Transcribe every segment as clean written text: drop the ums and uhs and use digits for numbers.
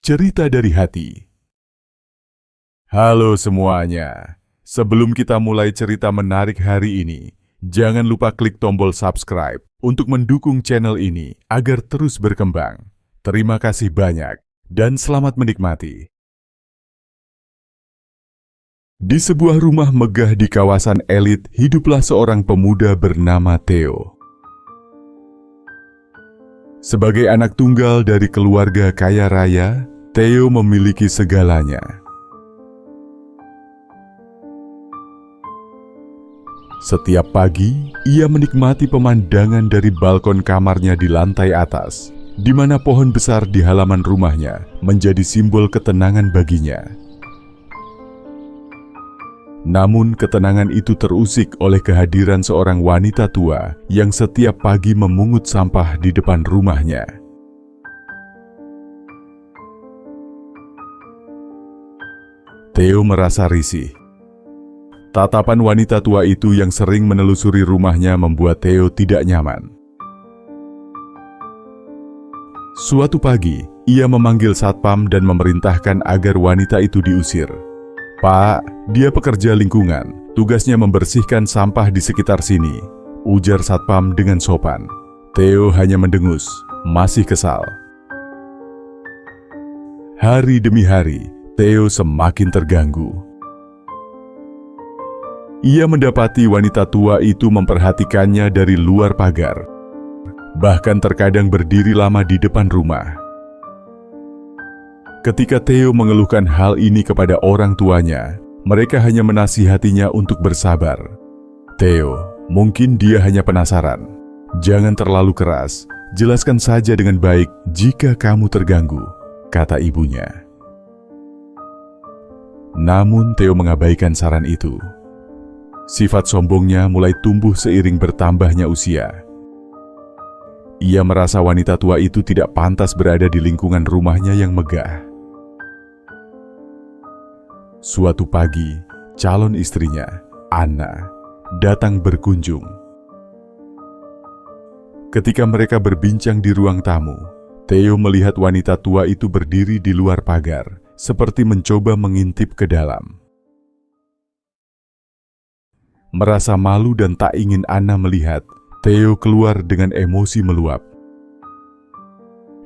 cerita dari hati. Halo semuanya, sebelum kita mulai cerita menarik hari ini, jangan lupa klik tombol subscribe untuk mendukung channel ini agar terus berkembang. Terima kasih banyak dan selamat menikmati. Di sebuah rumah megah di kawasan elit, hiduplah seorang pemuda bernama Theo. Sebagai anak tunggal dari keluarga kaya raya, Theo memiliki segalanya. Setiap pagi, ia menikmati pemandangan dari balkon kamarnya di lantai atas, di mana pohon besar di halaman rumahnya menjadi simbol ketenangan baginya. Namun ketenangan itu terusik oleh kehadiran seorang wanita tua yang setiap pagi memungut sampah di depan rumahnya. Theo merasa risih. Tatapan wanita tua itu yang sering menelusuri rumahnya membuat Theo tidak nyaman. Suatu pagi, ia memanggil satpam dan memerintahkan agar wanita itu diusir. "Pak, dia pekerja lingkungan, tugasnya membersihkan sampah di sekitar sini," ujar satpam dengan sopan. Theo hanya mendengus, masih kesal. Hari demi hari, Theo semakin terganggu. Ia mendapati wanita tua itu memperhatikannya dari luar pagar, bahkan terkadang berdiri lama di depan rumah. Ketika Theo mengeluhkan hal ini kepada orang tuanya, mereka hanya menasihatinya untuk bersabar. "Theo, mungkin dia hanya penasaran. Jangan terlalu keras, jelaskan saja dengan baik jika kamu terganggu," kata ibunya. Namun Theo mengabaikan saran itu. Sifat sombongnya mulai tumbuh seiring bertambahnya usia. Ia merasa wanita tua itu tidak pantas berada di lingkungan rumahnya yang megah. Suatu pagi, calon istrinya, Anna, datang berkunjung. Ketika mereka berbincang di ruang tamu, Theo melihat wanita tua itu berdiri di luar pagar, seperti mencoba mengintip ke dalam. Merasa malu dan tak ingin Anna melihat, Theo keluar dengan emosi meluap.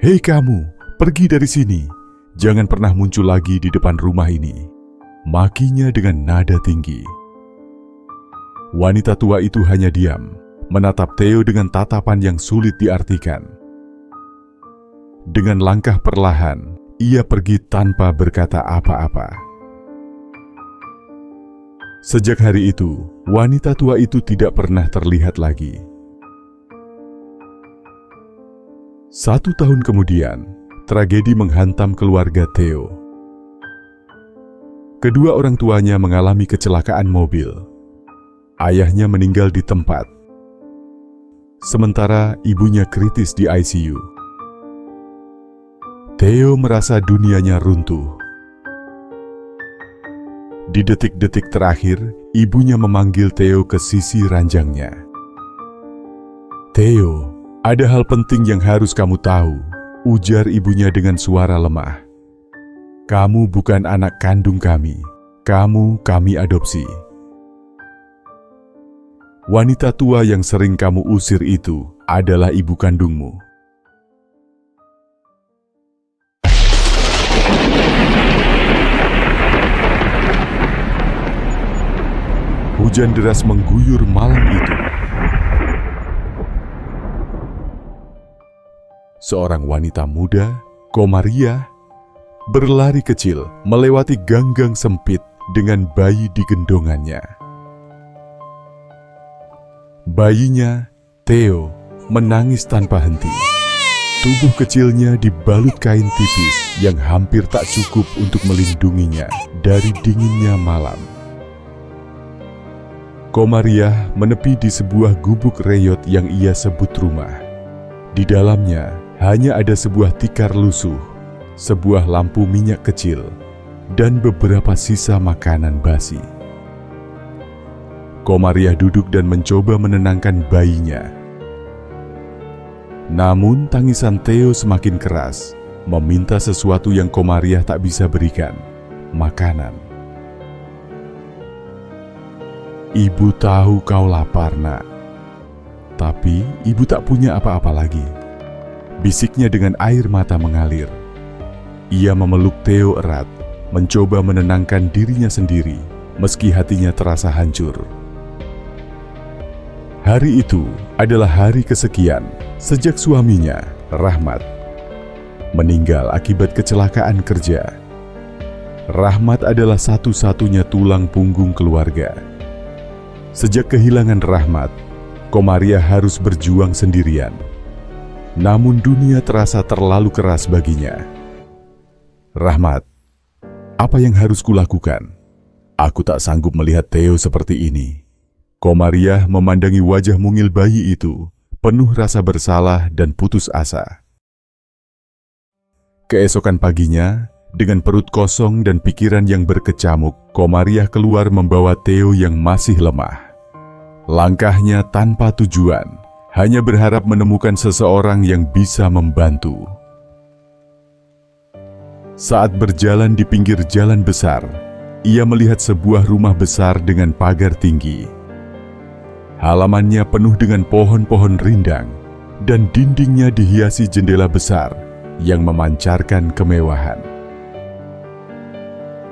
"Hei kamu, pergi dari sini. Jangan pernah muncul lagi di depan rumah ini," makinya dengan nada tinggi. Wanita tua itu hanya diam, menatap Theo dengan tatapan yang sulit diartikan. Dengan langkah perlahan, ia pergi tanpa berkata apa-apa. Sejak hari itu, wanita tua itu tidak pernah terlihat lagi. 1 tahun kemudian, tragedi menghantam keluarga Theo. Kedua orang tuanya mengalami kecelakaan mobil. Ayahnya meninggal di tempat, sementara ibunya kritis di ICU. Theo merasa dunianya runtuh. Di detik-detik terakhir, ibunya memanggil Theo ke sisi ranjangnya. "Theo, ada hal penting yang harus kamu tahu," ujar ibunya dengan suara lemah. "Kamu bukan anak kandung kami. Kami adopsi." Wanita tua yang sering kamu usir itu adalah ibu kandungmu. Hujan deras mengguyur malam itu. Seorang wanita muda, Komaria, berlari kecil melewati gang-gang sempit dengan bayi di gendongannya. Bayinya, Theo, menangis tanpa henti. Tubuh kecilnya dibalut kain tipis yang hampir tak cukup untuk melindunginya dari dinginnya malam. Komaria menepi di sebuah gubuk reyot yang ia sebut rumah. Di dalamnya hanya ada sebuah tikar lusuh, sebuah lampu minyak kecil, dan beberapa sisa makanan basi. Komaria duduk dan mencoba menenangkan bayinya. Namun tangisan Theo semakin keras. meminta sesuatu yang Komariah tak bisa berikan, makanan. Ibu tahu kau lapar, nak. Tapi ibu tak punya apa-apa lagi, bisiknya dengan air mata mengalir. Ia memeluk Theo erat, mencoba menenangkan dirinya sendiri, meski hatinya terasa hancur. Hari itu adalah hari kesekian sejak suaminya, Rahmat, meninggal akibat kecelakaan kerja. Rahmat adalah satu-satunya tulang punggung keluarga. Sejak kehilangan Rahmat, Komariah harus berjuang sendirian. Namun dunia terasa terlalu keras baginya. Rahmat, apa yang harus kulakukan? Aku tak sanggup melihat Theo seperti ini. Komariah memandangi wajah mungil bayi itu, penuh rasa bersalah dan putus asa. Keesokan paginya, dengan perut kosong dan pikiran yang berkecamuk, Komariah keluar membawa Theo yang masih lemah. Langkahnya tanpa tujuan, hanya berharap menemukan seseorang yang bisa membantu. Saat berjalan di pinggir jalan besar, ia melihat sebuah rumah besar dengan pagar tinggi. Halamannya penuh dengan pohon-pohon rindang, dan dindingnya dihiasi jendela besar yang memancarkan kemewahan.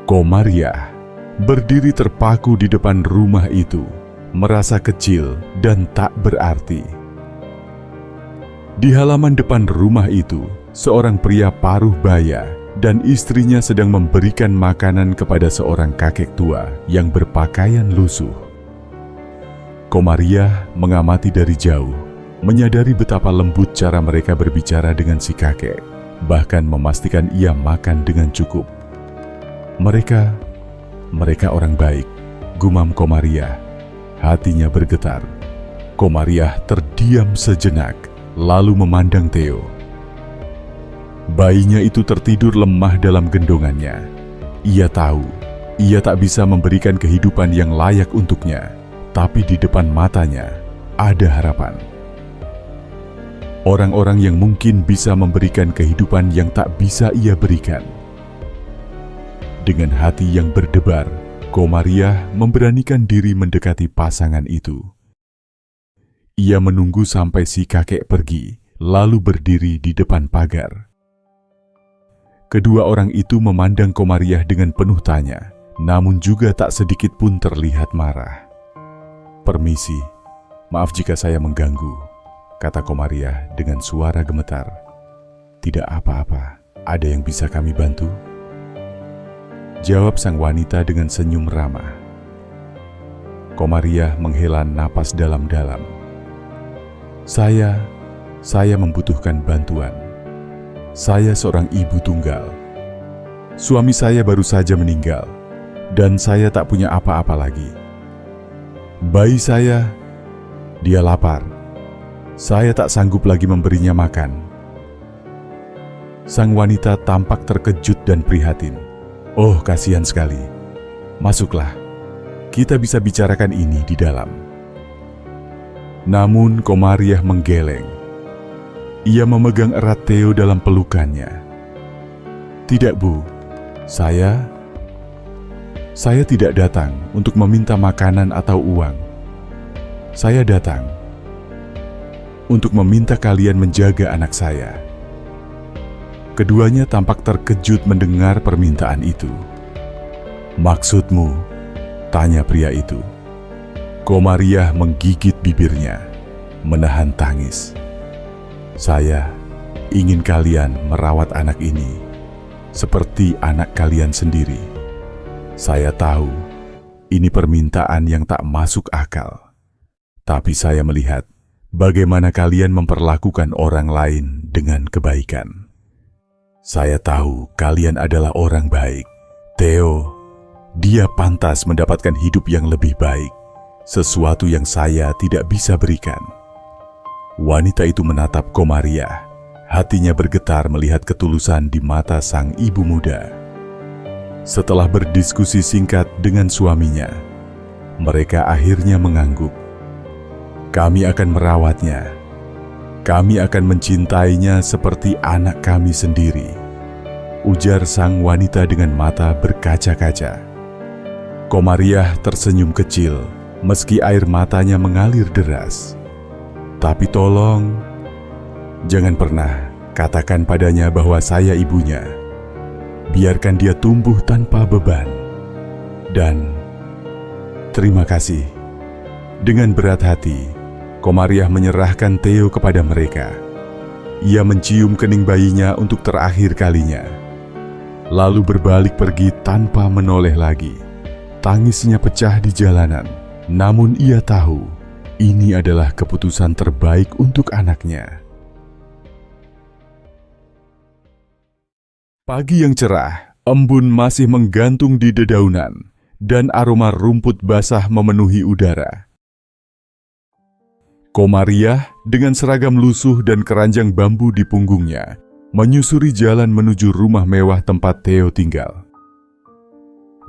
Komariah berdiri terpaku di depan rumah itu, merasa kecil dan tak berarti. Di halaman depan rumah itu, seorang pria paruh baya dan istrinya sedang memberikan makanan kepada seorang kakek tua yang berpakaian lusuh. Komariah mengamati dari jauh, menyadari betapa lembut cara mereka berbicara dengan si kakek, bahkan memastikan ia makan dengan cukup. Mereka orang baik, gumam Komariah. Hatinya bergetar. Komariah terdiam sejenak, lalu memandang Theo. Bayinya itu tertidur lemah dalam gendongannya. Ia tahu, ia tak bisa memberikan kehidupan yang layak untuknya, tapi di depan matanya ada harapan. Orang-orang yang mungkin bisa memberikan kehidupan yang tak bisa ia berikan. Dengan hati yang berdebar, Komariah memberanikan diri mendekati pasangan itu. Ia menunggu sampai si kakek pergi, lalu berdiri di depan pagar. Kedua orang itu memandang Komariah dengan penuh tanya, namun juga tak sedikit pun terlihat marah. "Permisi, maaf jika saya mengganggu," kata Komariah dengan suara gemetar. "Tidak apa-apa, ada yang bisa kami bantu?" Jawab sang wanita dengan senyum ramah. Komariah menghela napas dalam-dalam. Saya membutuhkan bantuan. Saya seorang ibu tunggal. Suami saya baru saja meninggal, dan saya tak punya apa-apa lagi. Bayi saya, dia lapar. Saya tak sanggup lagi memberinya makan. Sang wanita tampak terkejut dan prihatin. "Oh, kasihan sekali. Masuklah, kita bisa bicarakan ini di dalam." Namun Komariah menggeleng. Ia memegang erat Theo dalam pelukannya. "Tidak, Bu. Saya tidak datang untuk meminta makanan atau uang. Saya datang untuk meminta kalian menjaga anak saya." Keduanya tampak terkejut mendengar permintaan itu. "Maksudmu?" tanya pria itu. Komariah menggigit bibirnya, menahan tangis. "Saya ingin kalian merawat anak ini seperti anak kalian sendiri. Saya tahu ini permintaan yang tak masuk akal, tapi saya melihat bagaimana kalian memperlakukan orang lain dengan kebaikan. Saya tahu kalian adalah orang baik. Theo, dia pantas mendapatkan hidup yang lebih baik, sesuatu yang saya tidak bisa berikan." Wanita itu menatap Komariah. Hatinya bergetar melihat ketulusan di mata sang ibu muda. Setelah berdiskusi singkat dengan suaminya, mereka akhirnya mengangguk. "Kami akan merawatnya. Kami akan mencintainya seperti anak kami sendiri." ujar sang wanita dengan mata berkaca-kaca. Komariah tersenyum kecil meski air matanya mengalir deras. Tapi tolong, jangan pernah katakan padanya bahwa saya ibunya. Biarkan dia tumbuh tanpa beban. Dan terima kasih. Dengan berat hati, Komariah menyerahkan Theo kepada mereka. Ia mencium kening bayinya untuk terakhir kalinya, lalu berbalik pergi tanpa menoleh lagi. Tangisnya pecah di jalanan, namun ia tahu ini adalah keputusan terbaik untuk anaknya. Pagi yang cerah, embun masih menggantung di dedaunan, dan aroma rumput basah memenuhi udara. Komariah dengan seragam lusuh dan keranjang bambu di punggungnya menyusuri jalan menuju rumah mewah tempat Theo tinggal.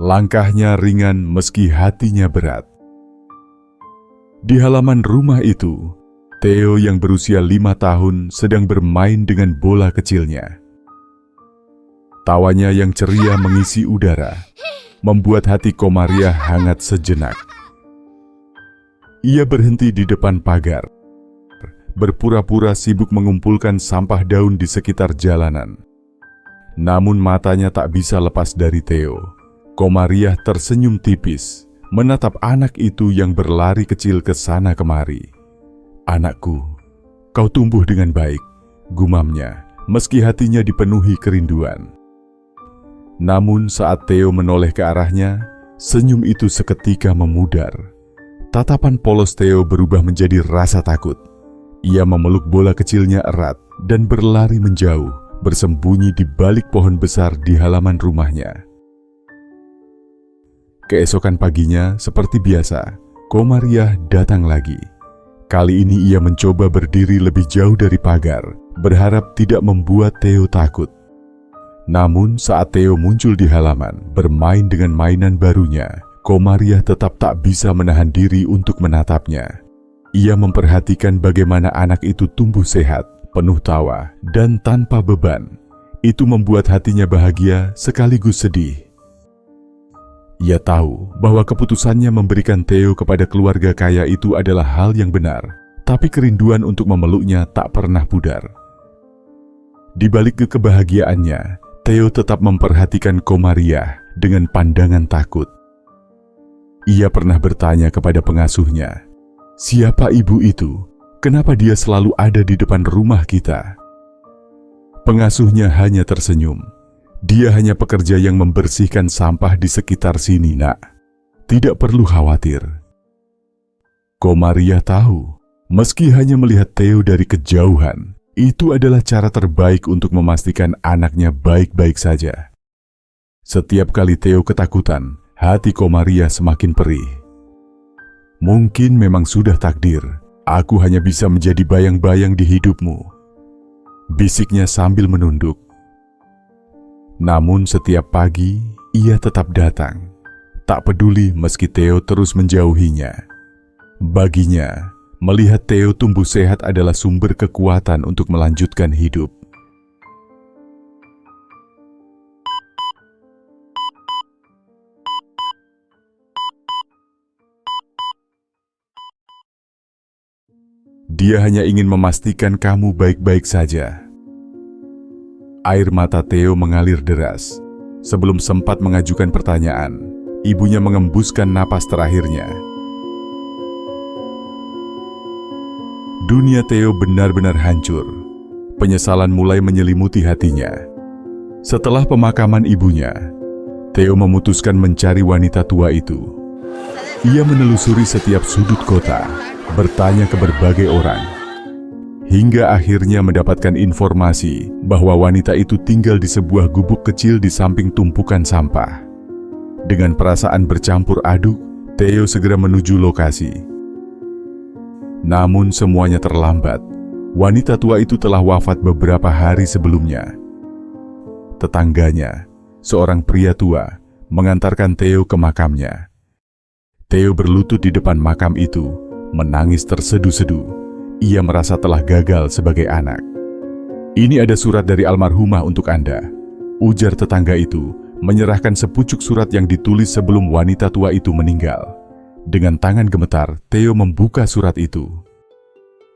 Langkahnya ringan meski hatinya berat. Di halaman rumah itu, Theo yang berusia 5 tahun sedang bermain dengan bola kecilnya. Tawanya yang ceria mengisi udara, membuat hati Komariah hangat sejenak. Ia berhenti di depan pagar, berpura-pura sibuk mengumpulkan sampah daun di sekitar jalanan. Namun matanya tak bisa lepas dari Theo. Komariah tersenyum tipis, menatap anak itu yang berlari kecil ke sana kemari. "Anakku, kau tumbuh dengan baik," gumamnya, meski hatinya dipenuhi kerinduan. Namun saat Theo menoleh ke arahnya, senyum itu seketika memudar. Tatapan polos Theo berubah menjadi rasa takut. Ia memeluk bola kecilnya erat dan berlari menjauh, bersembunyi di balik pohon besar di halaman rumahnya. Keesokan paginya, seperti biasa, Komariah datang lagi. Kali ini ia mencoba berdiri lebih jauh dari pagar, berharap tidak membuat Theo takut. Namun saat Theo muncul di halaman, bermain dengan mainan barunya, Komariah tetap tak bisa menahan diri untuk menatapnya. Ia memperhatikan bagaimana anak itu tumbuh sehat, penuh tawa, dan tanpa beban. Itu membuat hatinya bahagia sekaligus sedih. Ia tahu bahwa keputusannya memberikan Theo kepada keluarga kaya itu adalah hal yang benar, tapi kerinduan untuk memeluknya tak pernah pudar. Di balik kebahagiaannya, Theo tetap memperhatikan Komariah dengan pandangan takut. Ia pernah bertanya kepada pengasuhnya, "Siapa ibu itu? Kenapa dia selalu ada di depan rumah kita?" Pengasuhnya hanya tersenyum. "Dia hanya pekerja yang membersihkan sampah di sekitar sini, Nak. Tidak perlu khawatir." Komariah tahu, meski hanya melihat Theo dari kejauhan, itu adalah cara terbaik untuk memastikan anaknya baik-baik saja. Setiap kali Theo ketakutan, hati Komariah semakin perih. "Mungkin memang sudah takdir, aku hanya bisa menjadi bayang-bayang di hidupmu," bisiknya sambil menunduk. Namun setiap pagi, ia tetap datang. Tak peduli meski Theo terus menjauhinya. Baginya, melihat Theo tumbuh sehat adalah sumber kekuatan untuk melanjutkan hidup. Dia hanya ingin memastikan kamu baik-baik saja. Air mata Theo mengalir deras. Sebelum sempat mengajukan pertanyaan, ibunya mengembuskan napas terakhirnya. Dunia Theo benar-benar hancur. Penyesalan mulai menyelimuti hatinya. Setelah pemakaman ibunya, Theo memutuskan mencari wanita tua itu. Ia menelusuri setiap sudut kota, bertanya ke berbagai orang, hingga akhirnya mendapatkan informasi bahwa wanita itu tinggal di sebuah gubuk kecil di samping tumpukan sampah. Dengan perasaan bercampur aduk, Theo segera menuju lokasi. Namun semuanya terlambat. Wanita tua itu telah wafat beberapa hari sebelumnya. Tetangganya, seorang pria tua, mengantarkan Theo ke makamnya. Theo berlutut di depan makam itu, menangis tersedu-sedu. Ia merasa telah gagal sebagai anak. "Ini ada surat dari almarhumah untuk Anda. ujar tetangga itu, menyerahkan sepucuk surat yang ditulis sebelum wanita tua itu meninggal. Dengan tangan gemetar, Theo membuka surat itu.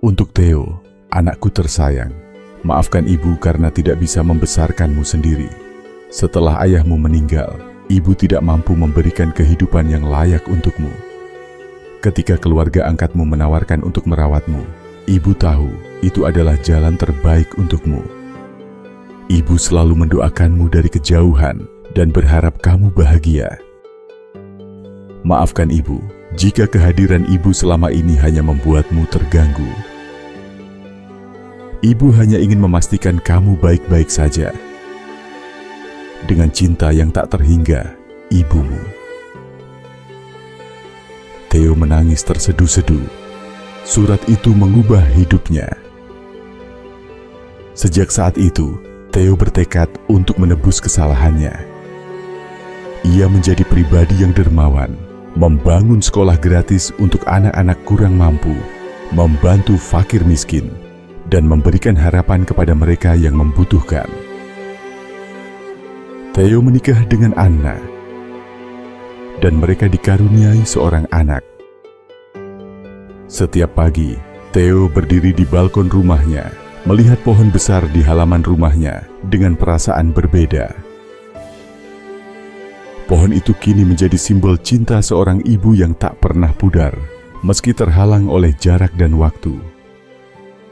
Untuk Theo, anakku tersayang, maafkan ibu karena tidak bisa membesarkanmu sendiri. Setelah ayahmu meninggal, ibu tidak mampu memberikan kehidupan yang layak untukmu. Ketika keluarga angkatmu menawarkan untuk merawatmu, ibu tahu itu adalah jalan terbaik untukmu. Ibu selalu mendoakanmu dari kejauhan dan berharap kamu bahagia. Maafkan ibu jika kehadiran ibu selama ini hanya membuatmu terganggu. Ibu hanya ingin memastikan kamu baik-baik saja. Dengan cinta yang tak terhingga, ibumu. Theo menangis terseduh-seduh. Surat itu mengubah hidupnya. Sejak saat itu, Theo bertekad untuk menebus kesalahannya. Ia menjadi pribadi yang dermawan, membangun sekolah gratis untuk anak-anak kurang mampu, membantu fakir miskin, dan memberikan harapan kepada mereka yang membutuhkan. Theo menikah dengan Anna, dan mereka dikaruniai seorang anak. Setiap pagi, Theo berdiri di balkon rumahnya, melihat pohon besar di halaman rumahnya dengan perasaan berbeda. Pohon itu kini menjadi simbol cinta seorang ibu yang tak pernah pudar, meski terhalang oleh jarak dan waktu.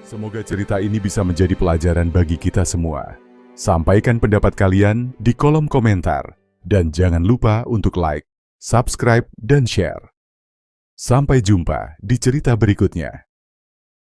Semoga cerita ini bisa menjadi pelajaran bagi kita semua. Sampaikan pendapat kalian di kolom komentar, dan jangan lupa untuk like, subscribe, dan share. Sampai jumpa di cerita berikutnya.